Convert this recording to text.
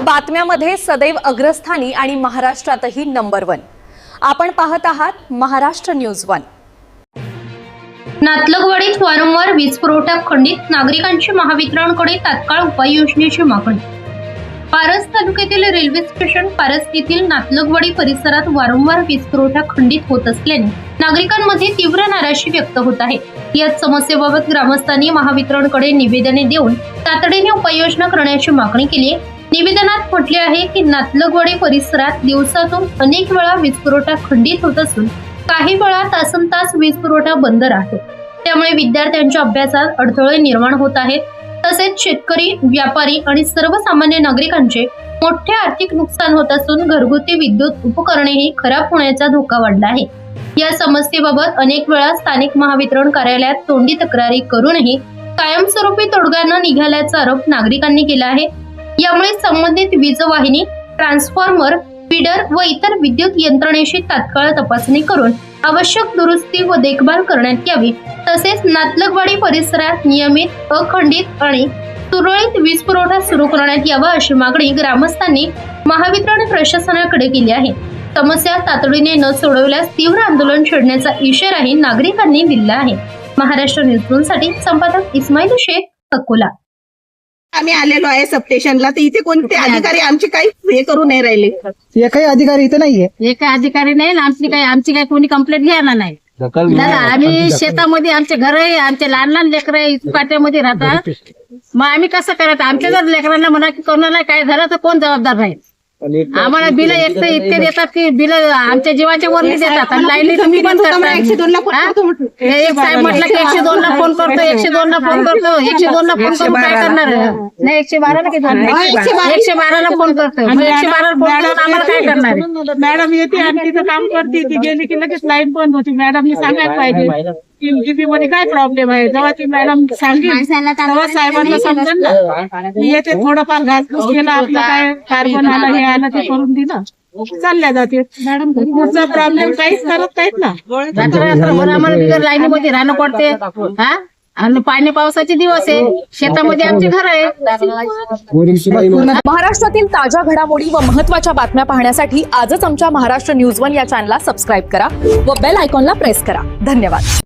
बातम्यामध्ये सदैव अग्रस्थानी आणि महाराष्ट्रातही नंबर 1। आपण पाहत आहात महाराष्ट्र न्यूज 1। नातलगवाडीत वारंवार वीज पुरवठा खंडित, नागरिकांची महावितरणकडे तात्काळ उपाययोजनेची मागणी। पारस तालुक्यातील रेल्वे स्टेशन पारस येथील नातलगवाडी परिसरात वारंवार वीज पुरवठा खंडित होत असल्याने नागरिकांमध्ये तीव्र नाराजी व्यक्त होत आहे। याच समस्येबाबत ग्रामस्थांनी महावितरणकडे निवेदने देऊन तातडीने उपाययोजना करण्याची मागणी केली आहे। निवेदनात म्हटले आहे की नातलगवाडी परिसरात दिवसातून अनेक वेळा वीज पुरवठा खंडित होत असून काही वेळा तासनतास वीज पुरवठा बंद राहतो। त्यामुळे विद्यार्थ्यांच्या अभ्यासात अडथळे निर्माण होत आहेत। तसेच शेतकरी, व्यापारी आणि सर्वसामान्य नागरिकांचे मोठे आर्थिक नुकसान होत असून घरगुती विद्युत उपकरणेही खराब होण्याचा धोका वाढला आहे। या समस्येबाबत अनेक वेळा स्थानिक महावितरण कार्यालयात तोंडी तक्रारी करूनही कायमस्वरूपी तोडगा न निघाल्याचा आरोप नागरिकांनी केला आहे। यामुळे संबंधित वीज वाहिनी, ट्रान्सफॉर्मर, फीडर व इतर विद्युत यंत्रणेची तात्काळ तपासणी करून आवश्यक दुरुस्ती व देखभाल करण्यात यावी। तसेच नातलगवाडी परिसरात नियमित, अखंडित आणि सुरळीत वीज पुरवठा सुरू करण्यात यावा अशी मागणी ग्रामस्थांनी महावितरण प्रशासनाकडे केली आहे। समस्या तातडीने न सोडवल्यास तीव्र आंदोलन छेडण्याचा इशाराही नागरिकांनी दिला आहे। महाराष्ट्र न्यूज साठी संपादक इस्माईल शेख, अकोला। आम्ही आलेलो आहे सबस्टेशनला, तर इथे कोणते अधिकारी आमची काही हे करू नाही राहिले। एकही अधिकारी इथे नाहीये। एक अधिकारी नाही ना, आमची काही कोणी कंप्लेंट घ्यायला नाही। दादा, आम्ही शेतामध्ये आमचे घर आहे, आमचे लहान लहान लेकर पाट्यामध्ये राहतात। मग आम्ही कसं करायचं? आमच्या जर लेकरांना म्हणा की कोणाला काय झालं तर कोण जबाबदार राहील? आम्हाला बिल एक तर इतके देतात की बिल आमच्या जीवाच्या वरती देतात आणि लाईनी तुम्ही बंद करता। 102 ला फोन करतो एक साहेब म्हटलं की 102 ला फोन करतो, 102 ला फोन करतो, 102 ला फोन करून काय करणार? नाही, 112 ला 112 ला फोन करतो, 112 ला फोन करून आम्हाला काय करणार? मॅडम येते आणि तिथं काम करते, ती गेली की लगेच लाईन बंद होती। मॅडमनी सांगायला पाहिजे की जीबी मध्ये काय प्रॉब्लेम आहे। जेव्हा ती मॅडम सांगेल तेव्हा साहेबांना समजेल ना। येते थोडंफार घासपूस केला, आपलं काय कार्बन आलं, हे आलं, ते करून दिलं, चालल्या जाते। मॅडम पुढचा प्रॉब्लेम काहीच करत नाहीत ना। आम्हाला बिगर लाईनीमध्ये राहणं पडते। हा, आणि पाणी पावसाचे दिवस आहे, शेतामध्ये आमचे घर आहे। महाराष्ट्रातील ताज्या घडामोडी व महत्त्वाच्या बातम्या पाहण्यासाठी आजच आमच्या महाराष्ट्र न्यूज 1 या चॅनलला सबस्क्राईब करा व बेल आयकॉनला प्रेस करा। धन्यवाद।